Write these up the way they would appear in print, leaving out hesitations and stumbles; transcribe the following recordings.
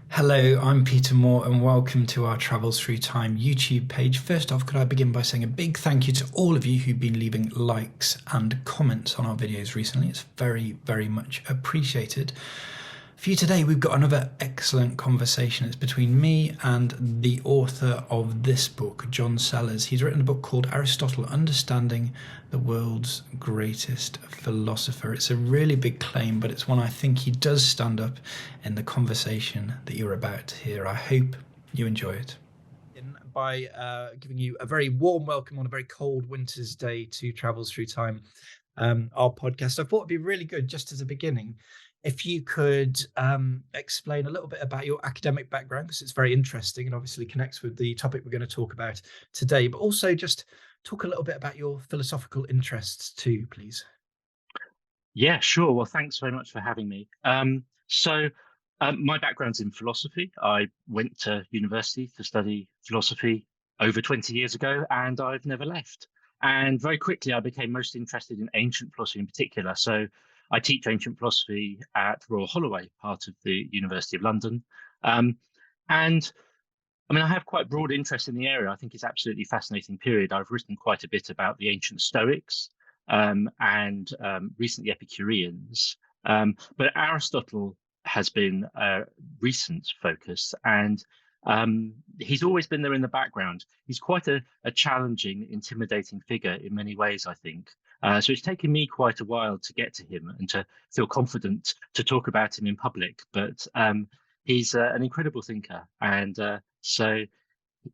Hello, I'm Peter Moore, and welcome to our Travels Through Time YouTube page. First off, could I begin by saying a big thank you to all of you who've been leaving likes and comments on our videos recently. It's very, very much appreciated. For you today, we've got another excellent conversation. It's between me and the author of this book, John Sellars. He's written a book called Aristotle, Understanding the World's Greatest Philosopher. It's a really big claim, but it's one I think he does stand up in the conversation that you're about to hear. I hope you enjoy it. By giving you a very warm welcome on a very cold winter's day to Travels Through Time, our podcast. I thought it'd be really good, just as a beginning, if you could explain a little bit about your academic background, because it's very interesting and obviously connects with the topic we're going to talk about today, but also just talk a little bit about your philosophical interests too, please. Yeah, sure. Well, thanks very much for having me. My background's in philosophy. I went to university to study philosophy over 20 years ago, and I've never left. And very quickly, I became most interested in ancient philosophy in particular. So I teach ancient philosophy at Royal Holloway, part of the University of London. Um, and I mean, I have quite broad interest in the area. I think it's absolutely fascinating period. I've written quite a bit about the ancient Stoics and recently Epicureans. But Aristotle has been a recent focus, and he's always been there in the background. He's quite a challenging, intimidating figure in many ways, I think. So it's taken me quite a while to get to him and to feel confident to talk about him in public. But he's an incredible thinker, and so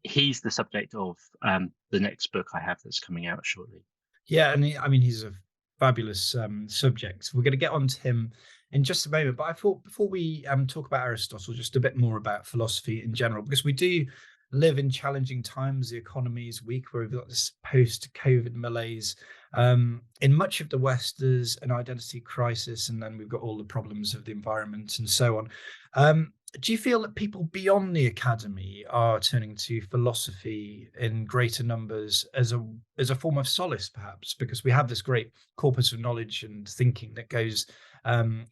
he's the subject of the next book I have that's coming out shortly. Yeah, and I mean, he's a fabulous subject. We're going to get on to him in just a moment, but I thought before we talk about Aristotle, just a bit more about philosophy in general, because we do live in challenging times. The economy is weak, where we've got this post-COVID malaise. In much of the West, there's an identity crisis, and then we've got all the problems of the environment and so on. Do you feel that people beyond the academy are turning to philosophy in greater numbers as a form of solace, perhaps, because we have this great corpus of knowledge and thinking that goes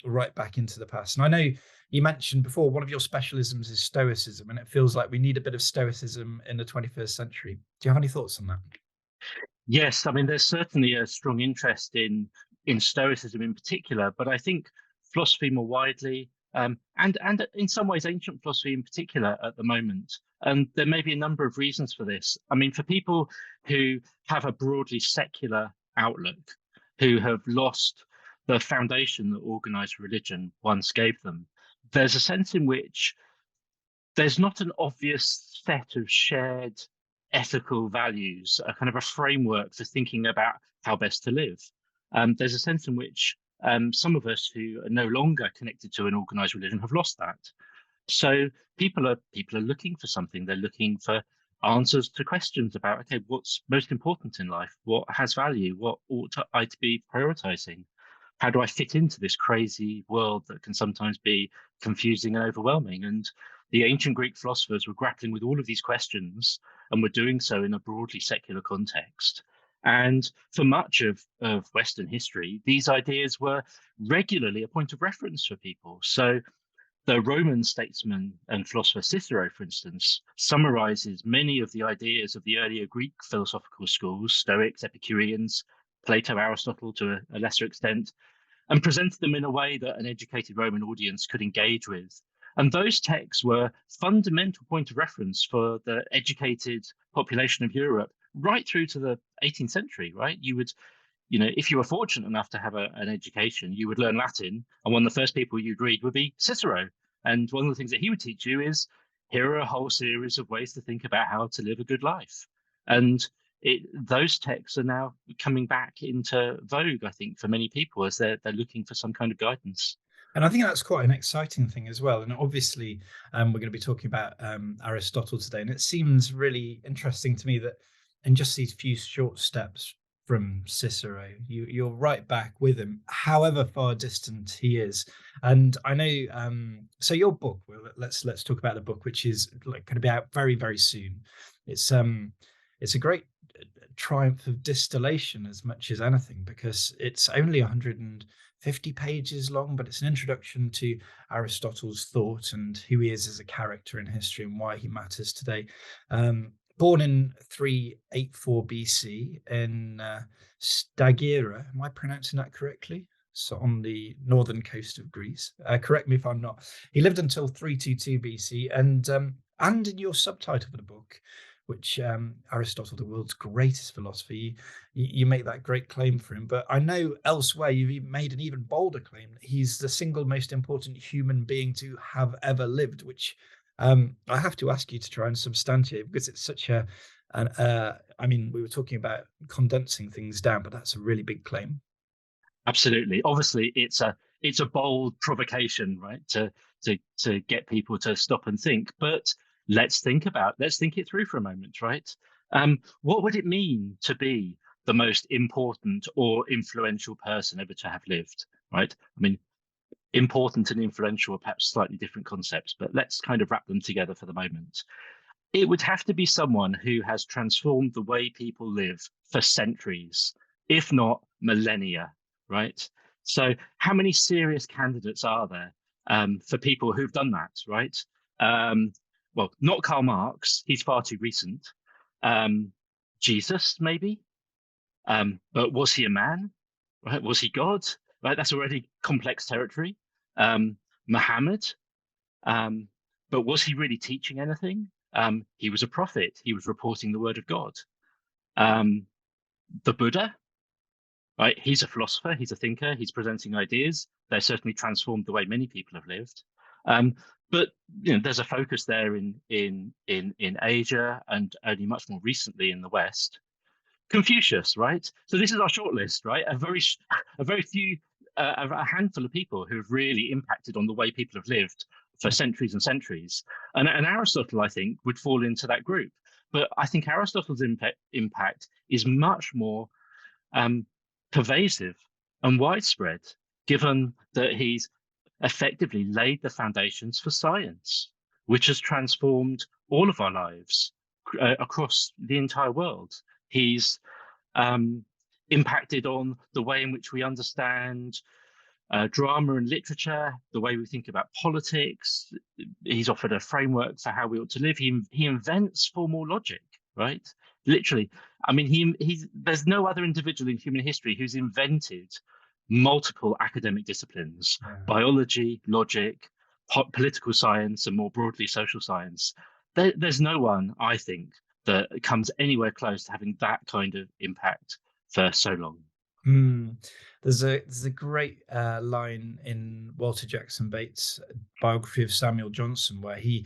right back into the past? And I know you mentioned before one of your specialisms is Stoicism, and it feels like we need a bit of Stoicism in the 21st century. Do you have any thoughts on that? Yes, I mean, there's certainly a strong interest in Stoicism in particular, but I think philosophy more widely, and in some ways ancient philosophy in particular at the moment. And there may be a number of reasons for this. I mean, for people who have a broadly secular outlook, who have lost the foundation that organized religion once gave them, there's a sense in which there's not an obvious set of shared ethical values, a kind of a framework for thinking about how best to live. There's a sense in which some of us who are no longer connected to an organized religion have lost that. So people are looking for something. They're looking for answers to questions about, okay, what's most important in life? What has value? What I to be prioritizing? How do I fit into this crazy world that can sometimes be confusing and overwhelming? And the ancient Greek philosophers were grappling with all of these questions and were doing so in a broadly secular context. And for much of Western history, these ideas were regularly a point of reference for people. So the Roman statesman and philosopher Cicero, for instance, summarizes many of the ideas of the earlier Greek philosophical schools, Stoics, Epicureans, Plato, Aristotle to a lesser extent, and presented them in a way that an educated Roman audience could engage with. And those texts were fundamental point of reference for the educated population of Europe right through to the 18th century, right? If you were fortunate enough to have an education, you would learn Latin, and one of the first people you'd read would be Cicero. And one of the things that he would teach you is here are a whole series of ways to think about how to live a good life. And those texts are now coming back into vogue, I think, for many people as they're looking for some kind of guidance. And I think that's quite an exciting thing as well. And obviously, we're going to be talking about Aristotle today. And it seems really interesting to me that in just these few short steps from Cicero, you're right back with him, however far distant he is. And I know, so your book, well, let's talk about the book, which is like going to be out very, very soon. It's a great triumph of distillation as much as anything, because it's only 50 pages long, but it's an introduction to Aristotle's thought and who he is as a character in history and why he matters today. Born in 384 BC in Stagira. Am I pronouncing that correctly? So on the northern coast of Greece. Correct me if I'm not. He lived until 322 BC, and in your subtitle for the book, which Aristotle, the world's greatest philosopher, you make that great claim for him. But I know elsewhere you've made an even bolder claim that he's the single most important human being to have ever lived, which I have to ask you to try and substantiate, because it's such I mean, we were talking about condensing things down, but that's a really big claim. Absolutely. Obviously, it's a bold provocation, right? To get people to stop and think. But let's think it through for a moment, right? What would it mean to be the most important or influential person ever to have lived, right? I mean, important and influential are perhaps slightly different concepts, but let's kind of wrap them together for the moment. It would have to be someone who has transformed the way people live for centuries, if not millennia, right? So, how many serious candidates are there for people who've done that, right? Well, not Karl Marx, he's far too recent. Jesus, maybe. But was he a man? Right? Was he God? Right? That's already complex territory. Muhammad. But was he really teaching anything? He was a prophet. He was reporting the word of God. The Buddha, right? He's a philosopher. He's a thinker. He's presenting ideas. They've certainly transformed the way many people have lived. But there's a focus there in Asia and only much more recently in the West. Confucius, right? So this is our shortlist, right? A very few, a handful of people who have really impacted on the way people have lived for centuries and centuries. And Aristotle, I think, would fall into that group. But I think Aristotle's impact is much more pervasive and widespread, given that he's effectively laid the foundations for science, which has transformed all of our lives across the entire world. He's impacted on the way in which we understand drama and literature, the way we think about politics. He's offered a framework for how we ought to live. He invents formal logic, right? Literally. I mean, there's no other individual in human history who's invented multiple academic disciplines, biology, logic, political science, and more broadly, social science. There's no one, I think, that comes anywhere close to having that kind of impact for so long. There's a great line in Walter Jackson Bates' biography of Samuel Johnson where he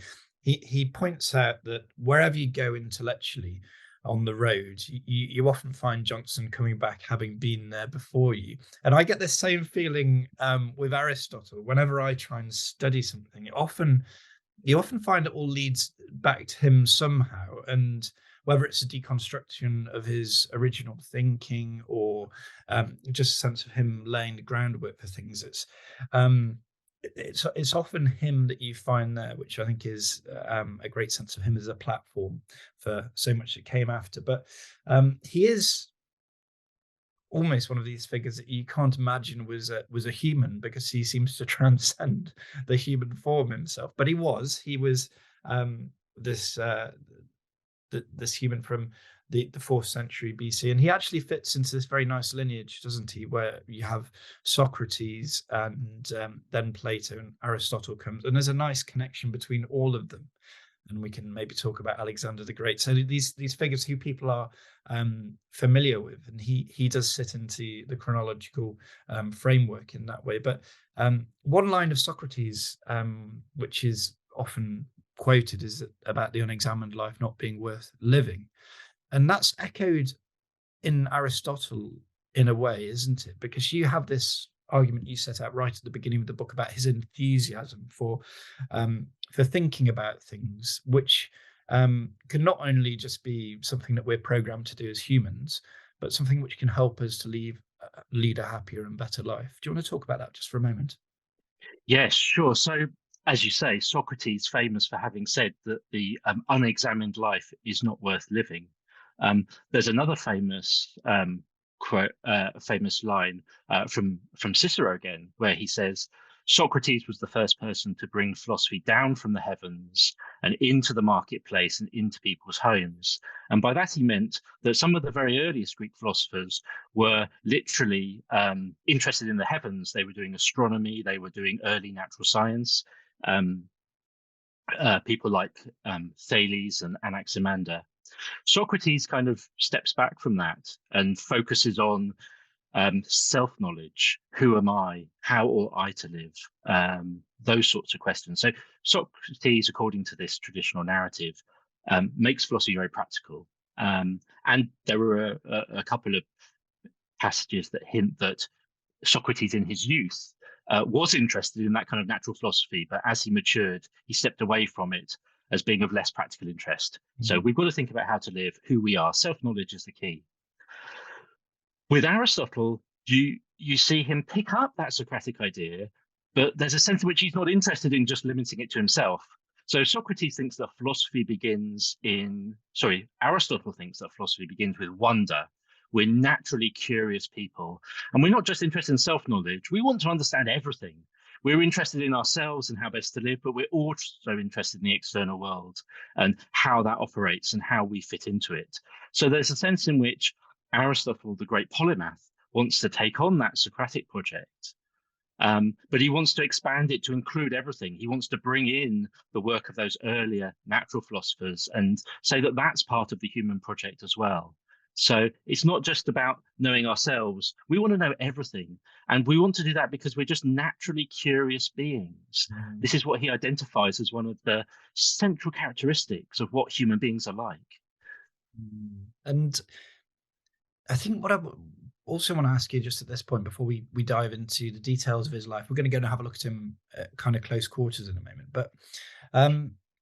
points out that wherever you go intellectually on the road, you often find Johnson coming back having been there before you. And I get this same feeling with Aristotle. Whenever I try and study something, you often find it all leads back to him somehow. And whether it's a deconstruction of his original thinking or just a sense of him laying the groundwork for things, it's often him that you find there, which I think is a great sense of him as a platform for so much that came after. But he is almost one of these figures that you can't imagine was a human, because he seems to transcend the human form himself. But he was this this human from the 4th century BC, and he actually fits into this very nice lineage, doesn't he, where you have Socrates and then Plato and Aristotle comes, and there's a nice connection between all of them. And we can maybe talk about Alexander the Great. So these figures who people are familiar with, and he does sit into the chronological framework in that way. But one line of Socrates, which is often quoted, is about the unexamined life not being worth living, and that's echoed in Aristotle in a way, isn't it? Because you have this argument you set out right at the beginning of the book about his enthusiasm for thinking about things, which can not only just be something that we're programmed to do as humans, but something which can help us to lead a happier and better life. Do you want to talk about that just for a moment? Yes, sure. So, as you say, Socrates famous for having said that the unexamined life is not worth living. There's another famous quote, a famous line from Cicero again, where he says, Socrates was the first person to bring philosophy down from the heavens and into the marketplace and into people's homes. And by that he meant that some of the very earliest Greek philosophers were literally interested in the heavens. They were doing astronomy, they were doing early natural science. People like Thales and Anaximander. Socrates kind of steps back from that and focuses on self-knowledge. Who am I? How ought I to live? Those sorts of questions. So Socrates, according to this traditional narrative, makes philosophy very practical. And there were a couple of passages that hint that Socrates in his youth was interested in that kind of natural philosophy, but as he matured, he stepped away from it as being of less practical interest. So we've got to think about how to live, who we are. Self-knowledge is the key. With Aristotle, you see him pick up that Socratic idea, but there's a sense in which he's not interested in just limiting it to himself. So Socrates thinks that Aristotle thinks that philosophy begins with wonder. We're naturally curious people, and we're not just interested in self-knowledge. We want to understand everything. We're interested in ourselves and how best to live, but we're also interested in the external world and how that operates and how we fit into it. So there's a sense in which Aristotle, the great polymath, wants to take on that Socratic project, but he wants to expand it to include everything. He wants to bring in the work of those earlier natural philosophers and say that that's part of the human project as well. So it's not just about knowing ourselves. We want to know everything. And we want to do that because we're just naturally curious beings. This is what he identifies as one of the central characteristics of what human beings are like. And I think what I also want to ask you just at this point, before we dive into the details of his life, we're going to go and have a look at him at kind of close quarters in a moment. But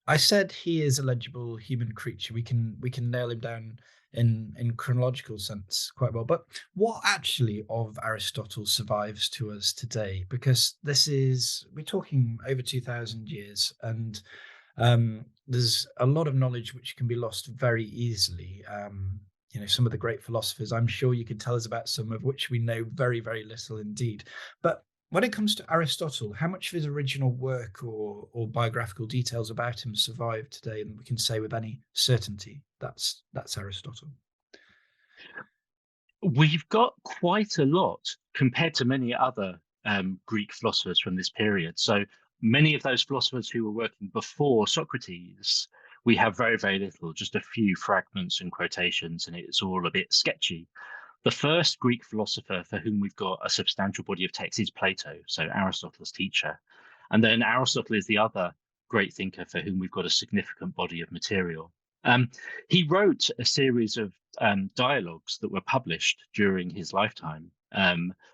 I said he is a legible human creature. We can nail him down in chronological sense quite well. But what actually of Aristotle survives to us today? Because we're talking over 2,000 years, and there's a lot of knowledge which can be lost very easily. Some of the great philosophers, I'm sure you could tell us about some of which we know very, very little indeed. But when it comes to Aristotle, how much of his original work or biographical details about him survive today, and we can say with any certainty that's Aristotle? We've got quite a lot compared to many other Greek philosophers from this period. So many of those philosophers who were working before Socrates, we have very, very little, just a few fragments and quotations, and it's all a bit sketchy. The first Greek philosopher for whom we've got a substantial body of text is Plato, so Aristotle's teacher. And then Aristotle is the other great thinker for whom we've got a significant body of material. He wrote a series of dialogues that were published during his lifetime,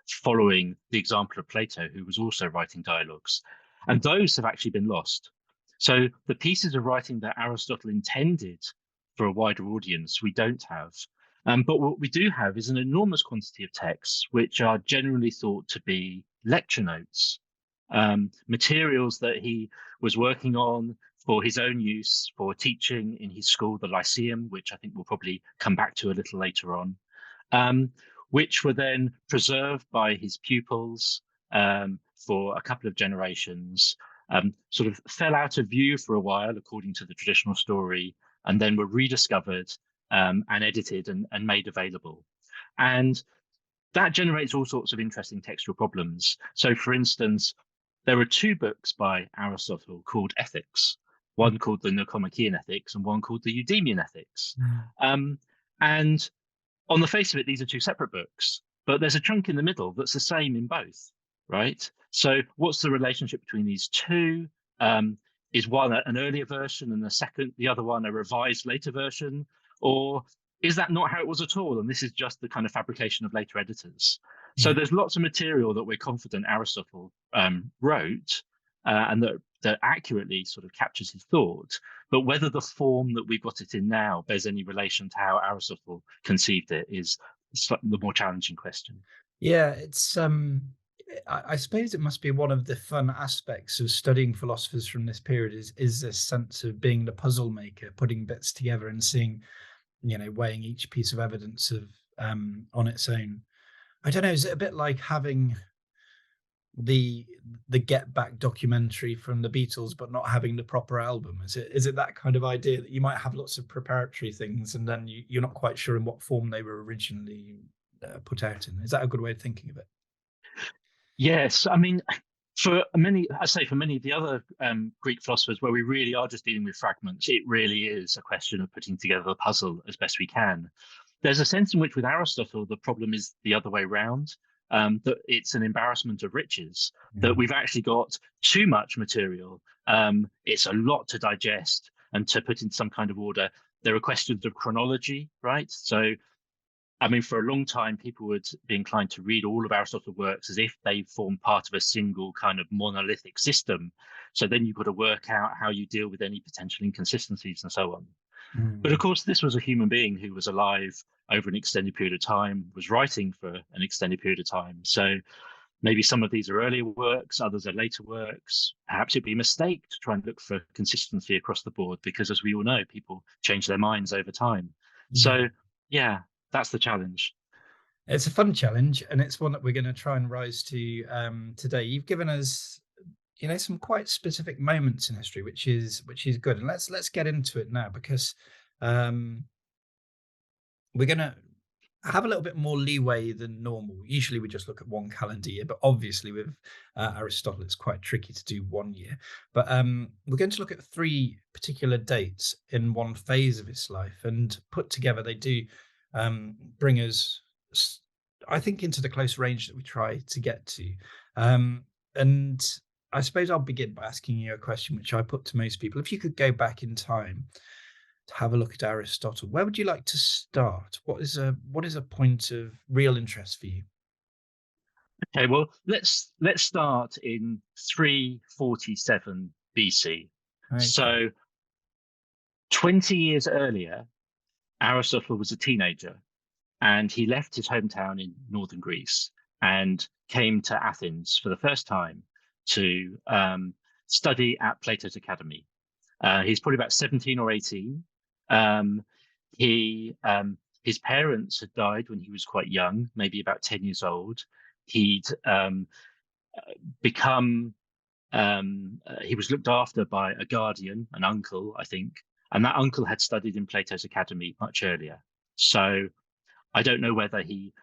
following the example of Plato, who was also writing dialogues. And those have actually been lost. So the pieces of writing that Aristotle intended for a wider audience, we don't have. But what we do have is an enormous quantity of texts, which are generally thought to be lecture notes, materials that he was working on for his own use, for teaching in his school, the Lyceum, which I think we'll probably come back to a little later on, which were then preserved by his pupils for a couple of generations, sort of fell out of view for a while, according to the traditional story, and then were rediscovered and edited and made available. And that generates all sorts of interesting textual problems. So, for instance, there are two books by Aristotle called Ethics, one called the Nicomachean Ethics and one called the Eudemian Ethics. And on the face of it, these are two separate books, but there's a chunk in the middle that's the same in both, right? So what's the relationship between these two? Is one an earlier version and the other one a revised later version? Or is that not how it was at all? And this is just the kind of fabrication of later editors. So there's lots of material that we're confident Aristotle wrote and that accurately sort of captures his thought. But whether the form that we've got it in now bears any relation to how Aristotle conceived it is the more challenging question. Yeah, it's I suppose it must be one of the fun aspects of studying philosophers from this period is this sense of being the puzzle maker, putting bits together and seeing, weighing each piece of evidence on its own. I don't know. Is it a bit like having the Get Back documentary from the Beatles, but not having the proper album? Is it that kind of idea that you might have lots of preparatory things, and then you're not quite sure in what form they were originally put out in? Is that a good way of thinking of it? Yes, I mean, for many of the other Greek philosophers, where we really are just dealing with fragments, it really is a question of putting together the puzzle as best we can. There's a sense in which, with Aristotle, the problem is the other way round, that it's an embarrassment of riches, that we've actually got too much material. It's a lot to digest and to put in some kind of order. There are questions of chronology, right? So I mean, for a long time, people would be inclined to read all of Aristotle's works as if they form part of a single kind of monolithic system. So then you've got to work out how you deal with any potential inconsistencies and so on. But of Mm. course, this was a human being who was alive over an extended period of time, was writing for an extended period of time. So maybe some of these are earlier works, others are later works. Perhaps it'd be a mistake to try and look for consistency across the board, because as we all know, people change their minds over time. Yeah. So, yeah, that's the challenge. It's a fun challenge, and it's one that we're going to try and rise to today. You've given us, some quite specific moments in history, which is good. And let's get into it now, because um, we're going to have a little bit more leeway than normal. Usually we just look at one calendar year, but obviously with Aristotle, it's quite tricky to do 1 year. But we're going to look at three particular dates in one phase of his life, and put together, they do bring us, I think, into the close range that we try to get to. And I suppose I'll begin by asking you a question which I put to most people. If you could go back in time to have a look at Aristotle, where would you like to start? What is a point of real interest for you? Okay, well, let's start in 347 BC. Okay. So 20 years earlier, Aristotle was a teenager, and he left his hometown in northern Greece and came to Athens for the first time to study at Plato's Academy. He's probably about 17 or 18. Um, his parents had died when he was quite young, maybe about 10 years old. He'd become he was looked after by a guardian, an uncle, I think, and that uncle had studied in Plato's Academy much earlier. So I don't know whether he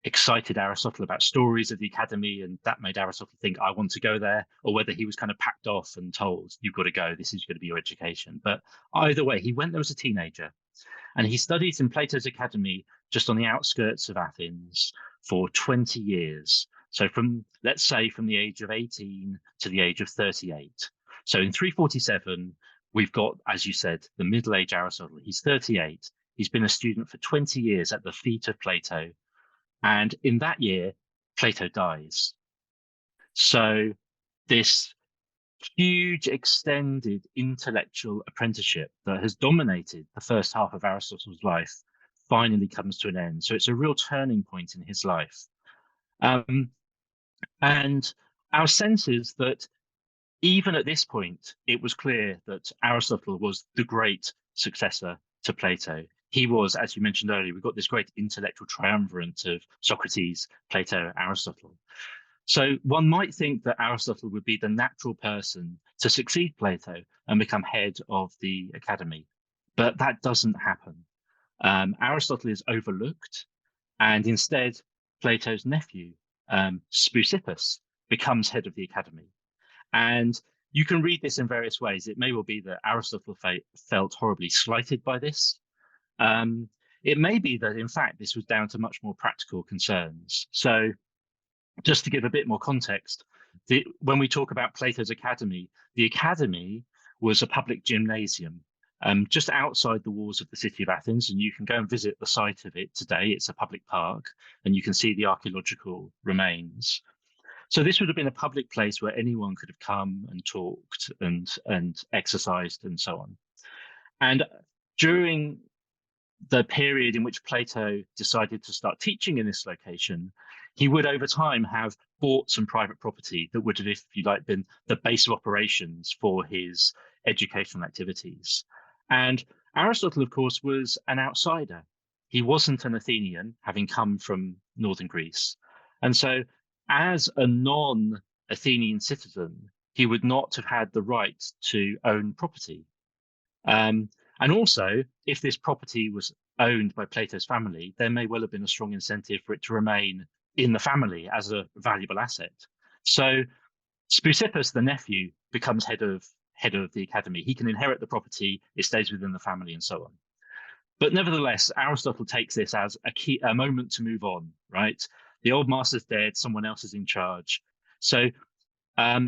excited Aristotle about stories of the academy, and that made Aristotle think, I want to go there, or whether he was kind of packed off and told, you've got to go, this is going to be your education. But either way, he went there as a teenager, and he studied in Plato's Academy just on the outskirts of Athens for 20 years. So let's say, from the age of 18 to the age of 38. So in 347, we've got, as you said, the middle age Aristotle. He's 38. He's been a student for 20 years at the feet of Plato. And in that year, Plato dies. So this huge extended intellectual apprenticeship that has dominated the first half of Aristotle's life finally comes to an end. So it's a real turning point in his life. And our sense is that even at this point, it was clear that Aristotle was the great successor to Plato. He was, as you mentioned earlier, we've got this great intellectual triumvirate of Socrates, Plato, Aristotle. So one might think that Aristotle would be the natural person to succeed Plato and become head of the academy. But that doesn't happen. Aristotle is overlooked, and instead, Plato's nephew, Speusippus, becomes head of the academy. And you can read this in various ways. It may well be that Aristotle felt horribly slighted by this. It may be that, in fact, this was down to much more practical concerns. So, just to give a bit more context, when we talk about Plato's Academy, the academy was a public gymnasium just outside the walls of the city of Athens, and you can go and visit the site of it today. It's a public park, and you can see the archaeological remains. So this would have been a public place where anyone could have come and talked and exercised and so on. And during the period in which Plato decided to start teaching in this location, he would over time have bought some private property that would have, if you like, been the base of operations for his educational activities. And Aristotle, of course, was an outsider. he wasn't an Athenian, having come from northern Greece. And so, as a non Athenian citizen, he would not have had the right to own property. Um, and also, if this property was owned by Plato's family, there may well have been a strong incentive for it to remain in the family as a valuable asset. So Speusippus, the nephew, becomes head of the academy. He can inherit the property; it stays within the family, and so on. But nevertheless, Aristotle takes this as a moment to move on. Right, the old master's dead; someone else is in charge. So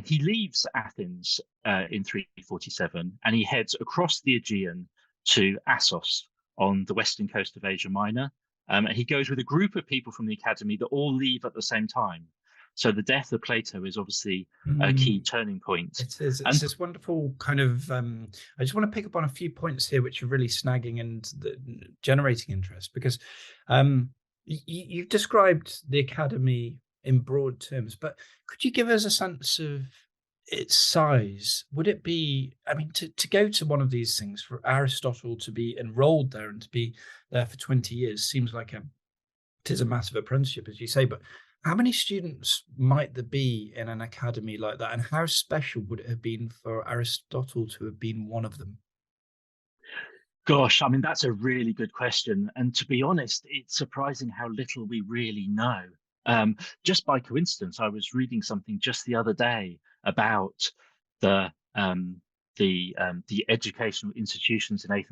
he leaves Athens in 347 and he heads across the Aegean to Assos on the western coast of Asia Minor. And he goes with a group of people from the academy that all leave at the same time. So the death of Plato is obviously a key turning point. It's this wonderful kind of. I just want to pick up on a few points here, which are really snagging and generating interest, because you've described the academy in broad terms, but could you give us a sense of its size? Would it be, I mean, to go to one of these things, for Aristotle to be enrolled there and to be there for 20 years seems like it is a massive apprenticeship, as you say, but how many students might there be in an academy like that? And how special would it have been for Aristotle to have been one of them? Gosh, I mean, that's a really good question. And to be honest, it's surprising how little we really know. Just by coincidence, I was reading something just the other day about the the educational institutions in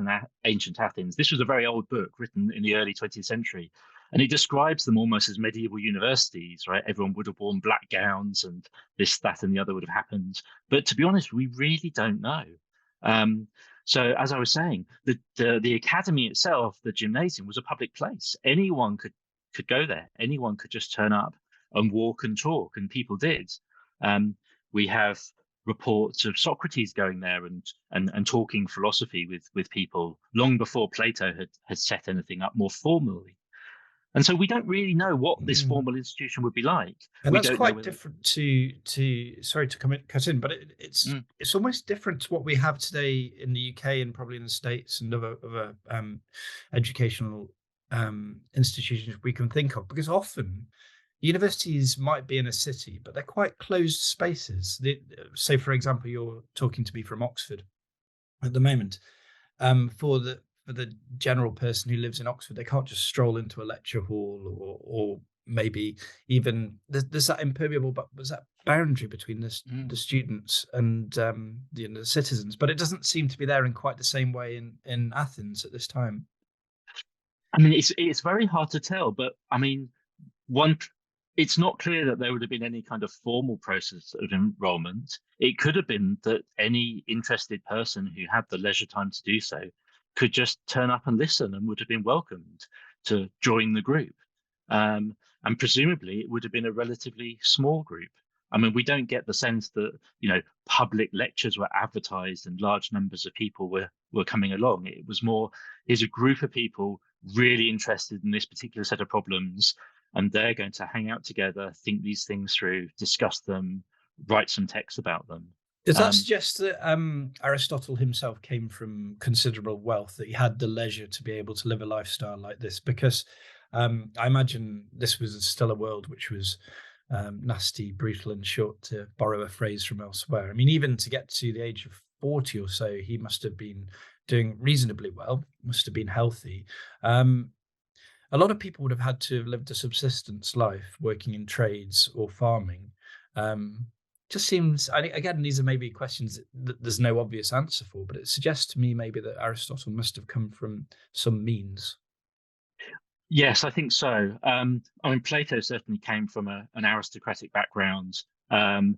ancient Athens. This was a very old book written in the early 20th century, and it describes them almost as medieval universities, right? Everyone would have worn black gowns, and this, that, and the other would have happened. But to be honest, we really don't know. Um, so, as I was saying, the academy itself, the gymnasium, was a public place. Anyone could go there. Anyone could just turn up and walk and talk, and people did. Um, we have reports of Socrates going there and talking philosophy with people long before Plato had set anything up more formally. And so we don't really know what this Mm. formal institution would be like. And We that's don't know quite whether. different to sorry to cut in, but Mm, it's almost different to what we have today in the UK and probably in the States and other educational institutions we can think of, because often universities might be in a city, but they're quite closed spaces. Say, for example, you're talking to me from Oxford at the moment. For the general person who lives in Oxford, they can't just stroll into a lecture hall, or maybe even there's that impermeable, but there's that boundary between the mm. students and the citizens. But it doesn't seem to be there in quite the same way in Athens at this time. I mean, it's very hard to tell, but I mean, one, it's not clear that there would have been any kind of formal process of enrollment. It could have been that any interested person who had the leisure time to do so could just turn up and listen and would have been welcomed to join the group. Um, and presumably it would have been a relatively small group. I mean, we don't get the sense that, public lectures were advertised and large numbers of people were coming along. It was more, here's a group of people really interested in this particular set of problems, and they're going to hang out together, think these things through, discuss them, write some text about them. Does that Um, suggest that Aristotle himself came from considerable wealth, that he had the leisure to be able to live a lifestyle like this? Because I imagine this was still a world which was nasty, brutal, and short, to borrow a phrase from elsewhere. I mean, even to get to the age of 40 or so, he must have been doing reasonably well, must have been healthy. Um, a lot of people would have had to have lived a subsistence life, working in trades or farming. Um, just seems, again, these are maybe questions that there's no obvious answer for, but it suggests to me maybe that Aristotle must have come from some means. Yes, I think so. I mean, Plato certainly came from an aristocratic background. Um,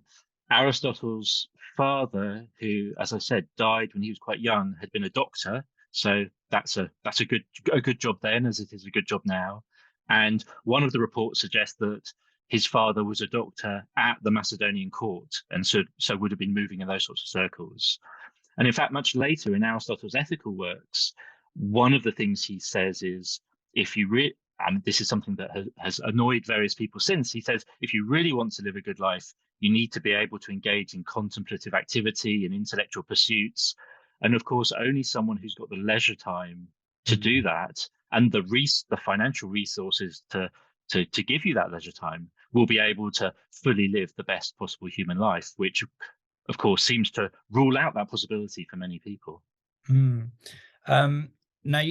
Aristotle's father, who, as I said, died when he was quite young, had been a doctor. So that's a good job then, as it is a good job now. And one of the reports suggests that his father was a doctor at the Macedonian court, and so would have been moving in those sorts of circles. And in fact, much later in Aristotle's ethical works, one of the things he says is, if you really, and this is something that has annoyed various people since, he says, if you really want to live a good life, you need to be able to engage in contemplative activity and intellectual pursuits. And of course, only someone who's got the leisure time to do Mm. that and the financial resources to give you that leisure time will be able to fully live the best possible human life, which of course seems to rule out that possibility for many people. Mm. Now,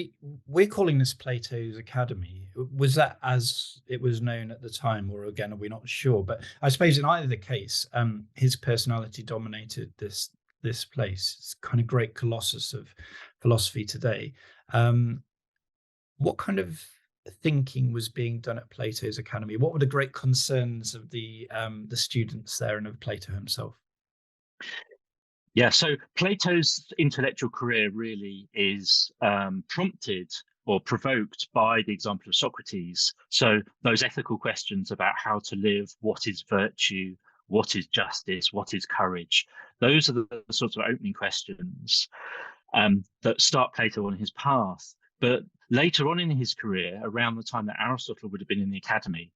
we're calling this Plato's Academy. Was that as it was known at the time, or again, are we not sure? But I suppose in either the case, his personality dominated this place. It's kind of great colossus of philosophy today. What kind of thinking was being done at Plato's Academy? What were the great concerns of the students there and of Plato himself? Yeah, so Plato's intellectual career really is prompted or provoked by the example of Socrates. So those ethical questions about how to live, what is virtue, what is justice, what is courage, those are the sorts of opening questions that start Plato on his path. But later on in his career, around the time that Aristotle would have been in the academy,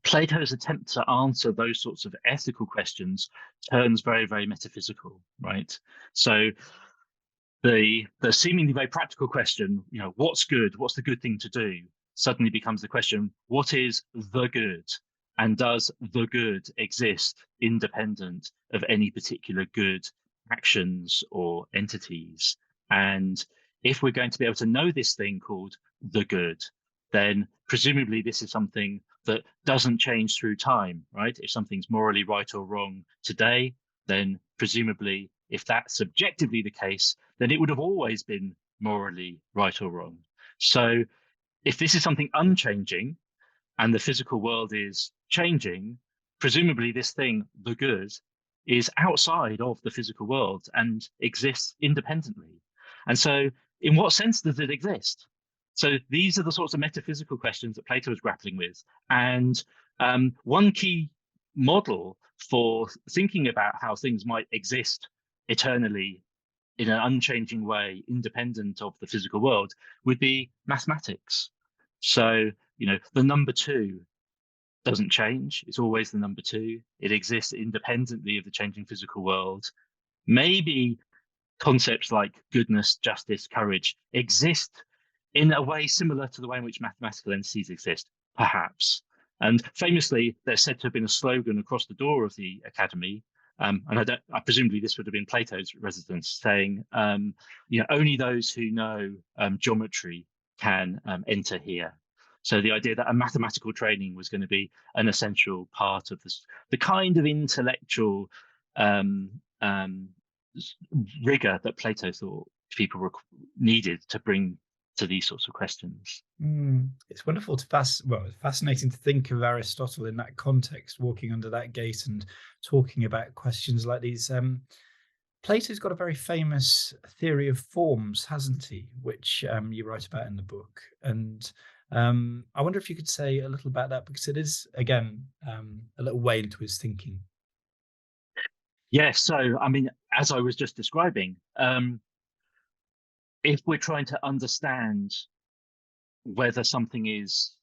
Plato's attempt to answer those sorts of ethical questions turns very, very metaphysical, right? So the seemingly very practical question, what's good? What's the good thing to do? Suddenly becomes the question, what is the good? And does the good exist independent of any particular good actions or entities? And if we're going to be able to know this thing called the good, then presumably this is something that doesn't change through time, right? If something's morally right or wrong today, then presumably if that's subjectively the case, then it would have always been morally right or wrong. So if this is something unchanging and the physical world is changing, presumably this thing, the good, is outside of the physical world and exists independently. And so in what sense does it exist? So these are the sorts of metaphysical questions that Plato is grappling with. And one key model for thinking about how things might exist eternally in an unchanging way, independent of the physical world, would be mathematics. So, the number two doesn't change. It's always the number two. It exists independently of the changing physical world. Maybe concepts like goodness, justice, courage exist in a way similar to the way in which mathematical entities exist, perhaps. And famously, there's said to have been a slogan across the door of the academy, and presumably this would have been Plato's residence, saying, only those who know geometry can enter here. So the idea that a mathematical training was going to be an essential part of this, the kind of intellectual rigor that Plato thought people needed to bring to these sorts of questions. It's wonderful it's fascinating to think of Aristotle in that context, walking under that gate and talking about questions like these. Plato's got a very famous theory of forms, hasn't he? Which you write about in the book. And I wonder if you could say a little about that, because it is, again, a little way into his thinking. Yes. So, I mean, as I was just describing, if we're trying to understand whether something is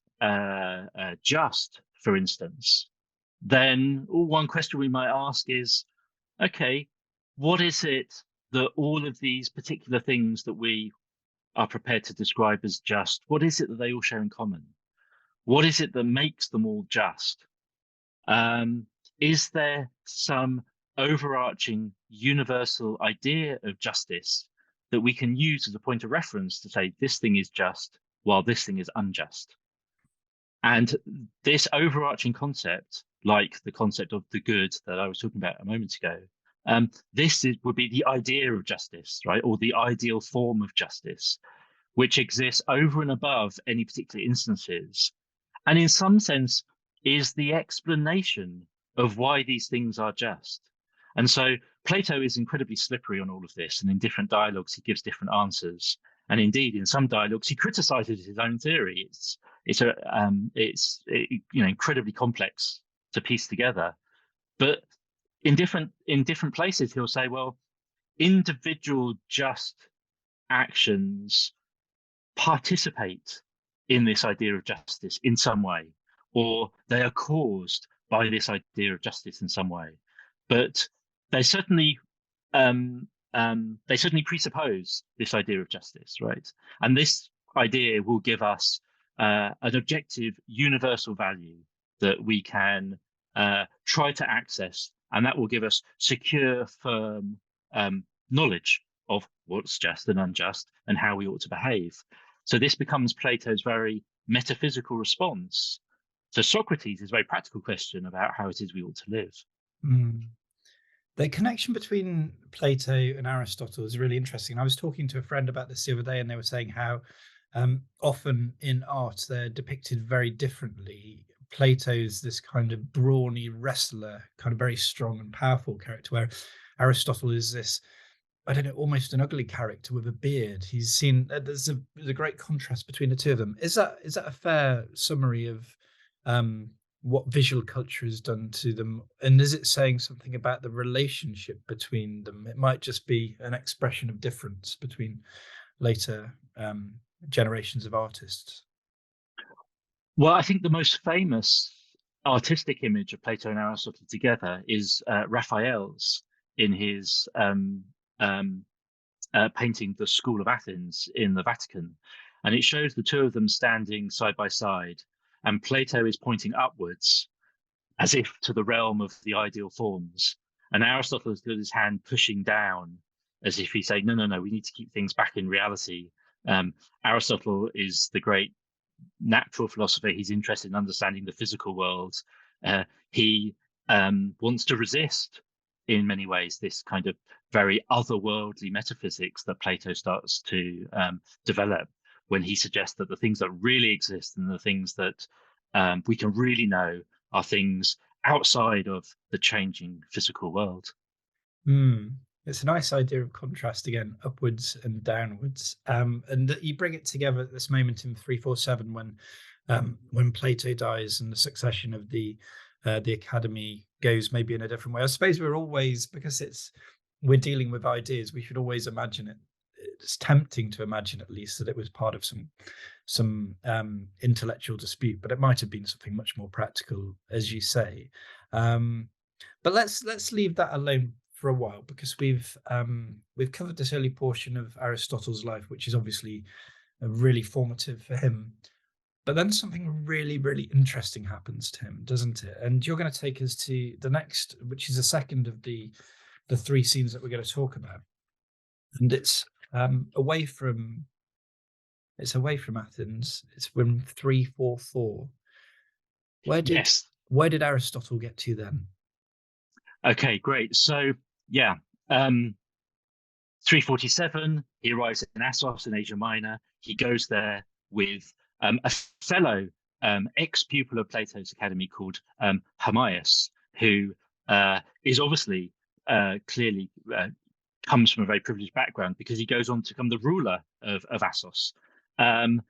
just, for instance, then one question we might ask is, okay, what is it that all of these particular things that we are prepared to describe as just, what is it that they all share in common? What is it that makes them all just? Is there some overarching universal idea of justice that we can use as a point of reference to say this thing is just while this thing is unjust? And this overarching concept, like the concept of the good that I was talking about a moment ago, would be the idea of justice, right? Or the ideal form of justice, which exists over and above any particular instances. And in some sense is the explanation of why these things are just. And so Plato is incredibly slippery on all of this. And in different dialogues, he gives different answers. And indeed, in some dialogues, he criticizes his own theory. It's incredibly complex to piece together. But in different places, he'll say, well, individual just actions participate in this idea of justice in some way, or they are caused by this idea of justice in some way. But they certainly presuppose this idea of justice, right? And this idea will give us an objective, universal value that we can try to access, and that will give us secure, firm knowledge of what's just and unjust and how we ought to behave. So this becomes Plato's very metaphysical response to Socrates' very practical question about how it is we ought to live. Mm. The connection between Plato and Aristotle is really interesting. I was talking to a friend about this the other day, and they were saying how often in art they're depicted very differently. Plato's this kind of brawny wrestler, kind of very strong and powerful character, where Aristotle is this, I don't know, almost an ugly character with a beard. He's seen there's a great contrast between the two of them. Is that a fair summary of what visual culture has done to them? And is it saying something about the relationship between them? It might just be an expression of difference between later generations of artists. Well, I think the most famous artistic image of Plato and Aristotle together is Raphael's in his painting The School of Athens in the Vatican. And it shows the two of them standing side by side, and Plato is pointing upwards as if to the realm of the ideal forms. And Aristotle has got his hand pushing down as if he's saying, no, no, no, we need to keep things back in reality. Aristotle is the great natural philosopher. He's interested in understanding the physical world. He wants to resist, in many ways, this kind of very otherworldly metaphysics that Plato starts to develop when he suggests that the things that really exist and the things that we can really know are things outside of the changing physical world. It's a nice idea of contrast again, upwards and downwards. And you bring it together at this moment in 347 when Plato dies and the succession of the academy goes maybe in a different way. I suppose we're always, because we're dealing with ideas, we should always imagine it. It's tempting to imagine, at least, that it was part of some intellectual dispute, but it might have been something much more practical, as you say. But let's leave that alone for a while, because we've covered this early portion of Aristotle's life, which is obviously really formative for him. But then something really, really interesting happens to him, doesn't it? And you're going to take us to the next, which is the second of the three scenes that we're going to talk about, and it's away from Athens. It's from 344. Where did Aristotle get to then? Okay, great. So yeah, 347. He arrives in Assos in Asia Minor. He goes there with a fellow ex-pupil of Plato's Academy called Hermias, who is obviously clearly comes from a very privileged background, because he goes on to become the ruler of Assos. And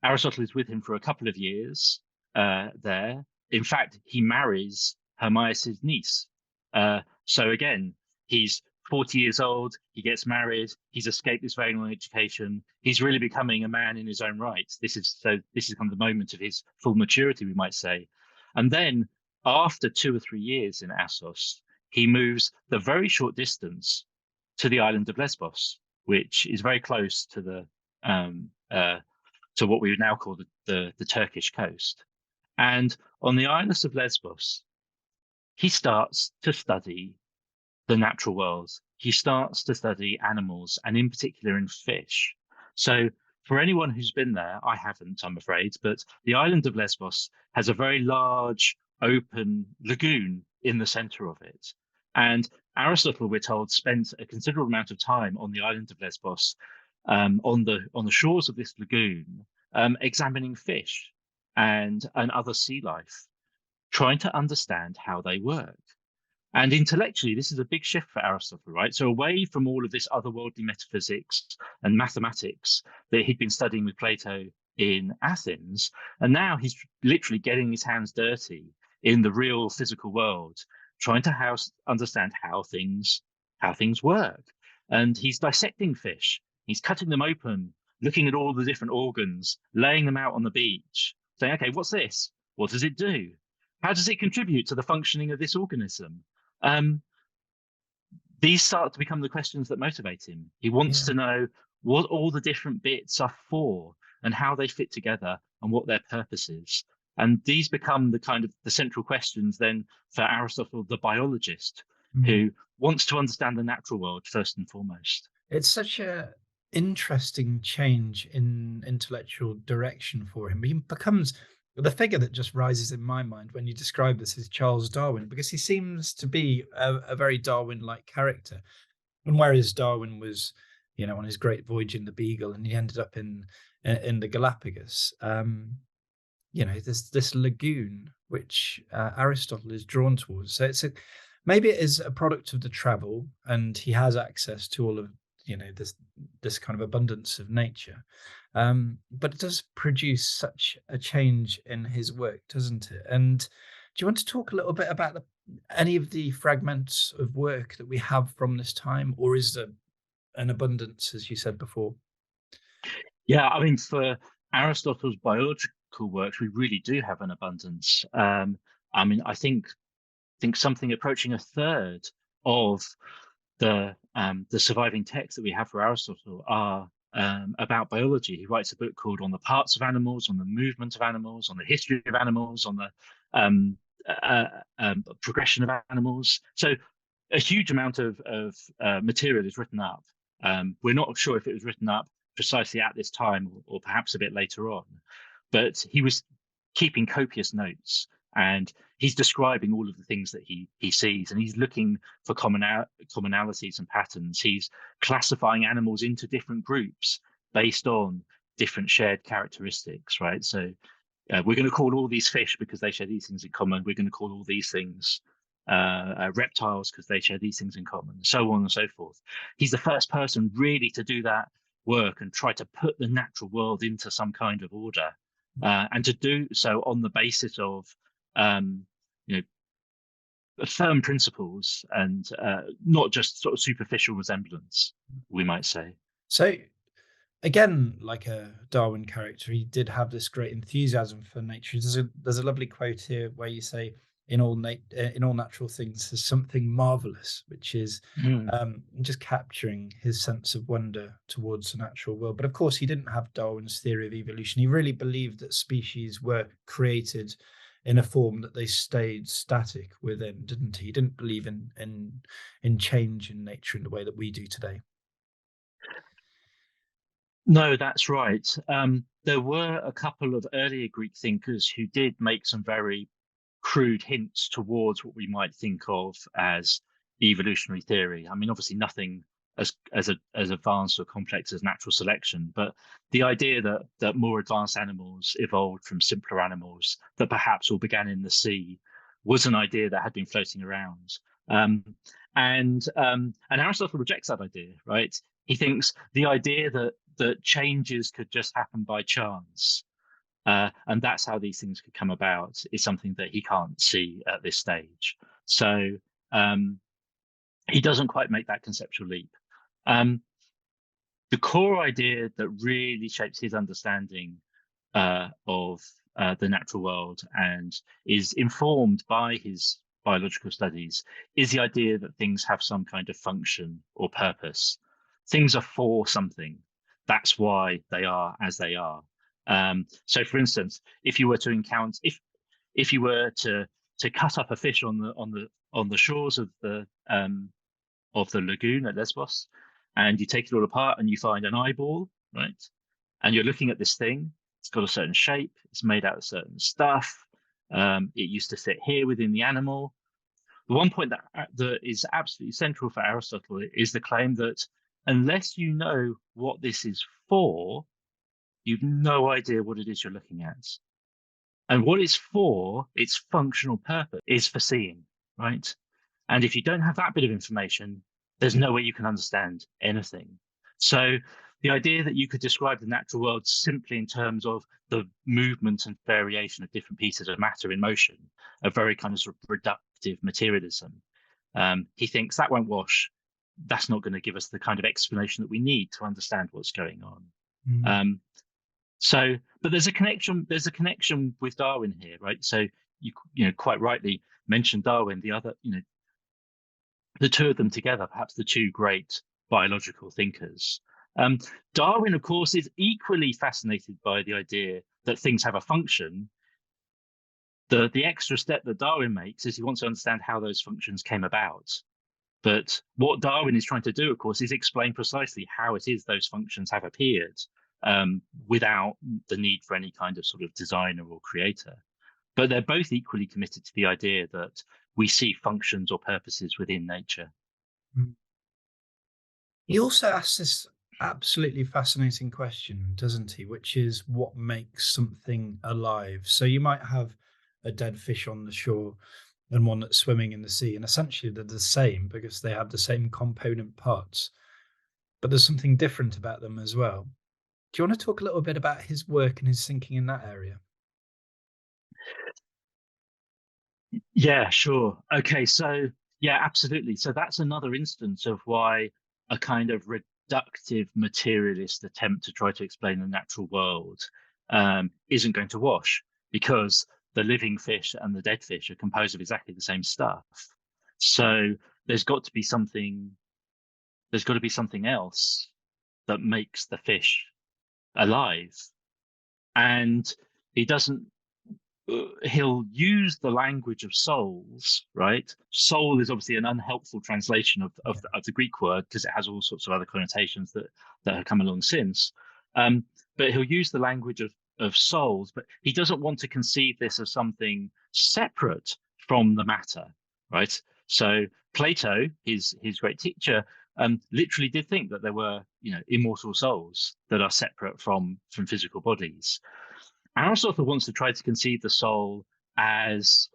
Aristotle is with him for a couple of years there. In fact, he marries Hermias' niece. So again, he's 40 years old, he gets married, he's escaped this very long education, he's really becoming a man in his own right. This is kind of the moment of his full maturity, we might say. And then after 2 or 3 years in Assos, he moves the very short distance to the island of Lesbos, which is very close to to what we would now call the Turkish coast. And on the island of Lesbos, he starts to study the natural world. He starts to study animals, and in particular in fish. So for anyone who's been there, I haven't, I'm afraid, but the island of Lesbos has a very large open lagoon in the center of it. And Aristotle, we're told, spent a considerable amount of time on the island of Lesbos, on the shores of this lagoon, examining fish and other sea life, trying to understand how they work. And intellectually, this is a big shift for Aristotle, right? So away from all of this otherworldly metaphysics and mathematics that he'd been studying with Plato in Athens, and now he's literally getting his hands dirty in the real physical world, trying to understand how things work. And he's dissecting fish. He's cutting them open, looking at all the different organs, laying them out on the beach, saying, okay, what's this? What does it do? How does it contribute to the functioning of this organism? These start to become the questions that motivate him. He wants to know what all the different bits are for and how they fit together and what their purpose is. And these become the kind of the central questions then for Aristotle, the biologist, who wants to understand the natural world first and foremost. It's such a interesting change in intellectual direction for him. He becomes the figure that just rises in my mind when you describe this is Charles Darwin, because he seems to be a very Darwin-like character. And whereas Darwin was, on his great voyage in the Beagle, and he ended up in the Galapagos, there's this lagoon which Aristotle is drawn towards. So maybe it is a product of the travel, and he has access to all of this kind of abundance of nature. But it does produce such a change in his work, doesn't it? And do you want to talk a little bit about any of the fragments of work that we have from this time, or is there an abundance, as you said before? Yeah, I mean, for Aristotle's biological works, we really do have an abundance. I mean, I think something approaching a third of the surviving texts that we have for Aristotle are about biology. He writes a book called "On the Parts of Animals," on the movement of animals, on the history of animals, on the progression of animals. So a huge amount of material is written up. We're not sure if it was written up precisely at this time or perhaps a bit later on, but he was keeping copious notes, and he's describing all of the things that he sees, and he's looking for commonalities and patterns. He's classifying animals into different groups based on different shared characteristics, right? So we're going to call all these fish because they share these things in common. We're going to call all these things reptiles because they share these things in common, so on and so forth. He's the first person really to do that work and try to put the natural world into some kind of order, and to do so on the basis of you know firm principles and not just sort of superficial resemblance, we might say. So again, like a Darwin character, he did have this great enthusiasm for nature. There's a lovely quote here where you say, in all natural things, there's something marvelous," which is Mm. just capturing his sense of wonder towards the natural world. But of course, he didn't have Darwin's theory of evolution. He really believed that species were created in a form that they stayed static within, didn't he? He didn't believe in change in nature in the way that we do today. No, that's right. There were a couple of earlier Greek thinkers who did make some very crude hints towards what we might think of as evolutionary theory. I mean, obviously nothing as advanced or complex as natural selection, but the idea that more advanced animals evolved from simpler animals that perhaps all began in the sea was an idea that had been floating around. Um, and Aristotle rejects that idea, right? He thinks the idea that changes could just happen by chance, and that's how these things could come about, is something that he can't see at this stage. So um, he doesn't quite make that conceptual leap. Um, the core idea that really shapes his understanding of the natural world and is informed by his biological studies is the idea that things have some kind of function or purpose. Things are for something. That's why they are as they are. So, for instance, if you were to encounter, if you were to cut up a fish on the shores of the lagoon at Lesbos, and you take it all apart and you find an eyeball, right? And you're looking at this thing. It's got a certain shape. It's made out of certain stuff. It used to sit here within the animal. The one point that is absolutely central for Aristotle is the claim that unless you know what this is for, you've no idea what it is you're looking at. And what it's for, its functional purpose, is for seeing, right? And if you don't have that bit of information, there's no way you can understand anything. So the idea that you could describe the natural world simply in terms of the movement and variation of different pieces of matter in motion, a very kind of sort of reductive materialism, he thinks that won't wash. That's not going to give us the kind of explanation that we need to understand what's going on. Mm. So, but there's a connection. There's a connection with Darwin here, right? So you quite rightly mentioned Darwin. The other, the two of them together, perhaps the two great biological thinkers. Um, Darwin, of course, is equally fascinated by the idea that things have a function. The extra step that Darwin makes is he wants to understand how those functions came about. But what Darwin is trying to do, of course, is explain precisely how it is those functions have appeared without the need for any kind of sort of designer or creator. But they're both equally committed to the idea that we see functions or purposes within nature. He also asks this absolutely fascinating question, doesn't he? Which is what makes something alive? So you might have a dead fish on the shore and one that's swimming in the sea, and essentially they're the same because they have the same component parts, but there's something different about them as well. Do you want to talk a little bit about his work and his thinking in that area? Yeah, sure. Okay, so yeah, absolutely. So that's another instance of why a kind of reductive materialist attempt to try to explain the natural world isn't going to wash, because the living fish and the dead fish are composed of exactly the same stuff. So there's got to be something, there's got to be something else that makes the fish alive. And he doesn't he'll use the language of souls, right? Soul is obviously an unhelpful translation of the Greek word because it has all sorts of other connotations that have come along since. But he'll use the language of souls, but he doesn't want to conceive this as something separate from the matter, right? So Plato, his great teacher, literally did think that there were, immortal souls that are separate from physical bodies. Aristotle wants to try to conceive the soul as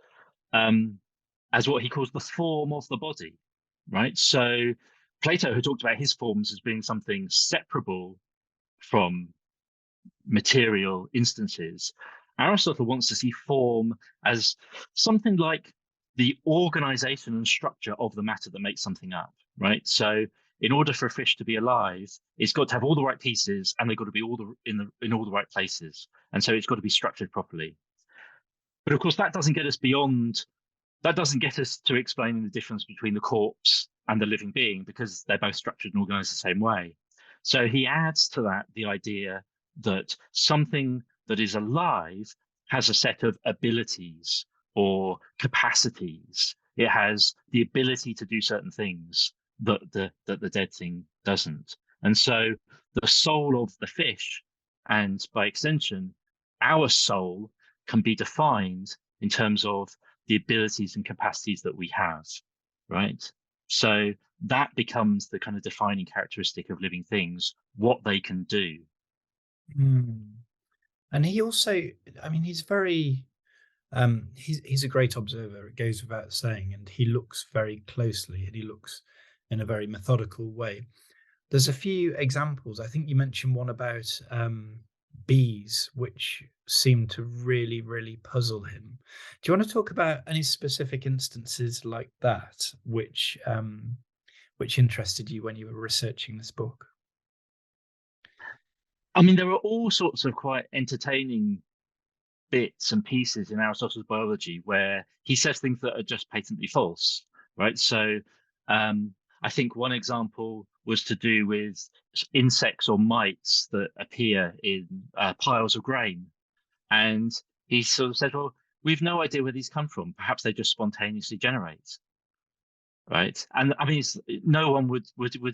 um, as what he calls the form of the body, right? So Plato, who talked about his forms as being something separable from material instances, Aristotle wants to see form as something like the organization and structure of the matter that makes something up, right? So in order for a fish to be alive, it's got to have all the right pieces and they've got to be in all the right places. And so it's got to be structured properly. But of course, that doesn't get us to explaining the difference between the corpse and the living being, because they're both structured and organized the same way. So he adds to that the idea that something that is alive has a set of abilities or capacities. It has the ability to do certain things that the dead thing doesn't. And so the soul of the fish, and by extension, our soul, can be defined in terms of the abilities and capacities that we have, right? So that becomes the kind of defining characteristic of living things, what they can do. Mm. And he also, I mean, he's a great observer, it goes without saying, and he looks very closely and he looks in a very methodical way. There's a few examples. I think you mentioned one about bees, which seemed to really, really puzzle him. Do you want to talk about any specific instances like that, which interested you when you were researching this book? I mean, there are all sorts of quite entertaining bits and pieces in Aristotle's biology where he says things that are just patently false, right? So I think one example was to do with insects or mites that appear in piles of grain. And he sort of said, well, we've no idea where these come from. Perhaps they just spontaneously generate, right? And I mean, no one would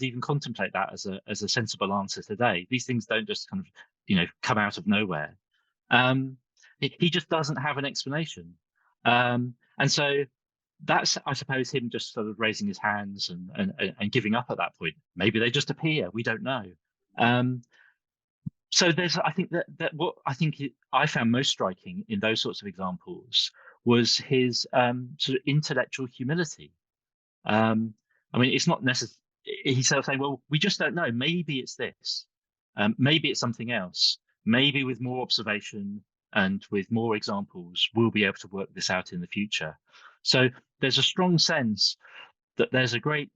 even contemplate that as a sensible answer today. These things don't just kind of, come out of nowhere. Um, he just doesn't have an explanation. And so that's, I suppose, him just sort of raising his hands and giving up at that point. Maybe they just appear. We don't know. Um, so I think that what I found most striking in those sorts of examples was his sort of intellectual humility. Um, I mean, it's not necessary. He's sort of saying, well, we just don't know. Maybe it's this. Maybe it's something else. Maybe with more observation and with more examples, we'll be able to work this out in the future. So there's a strong sense that there's a great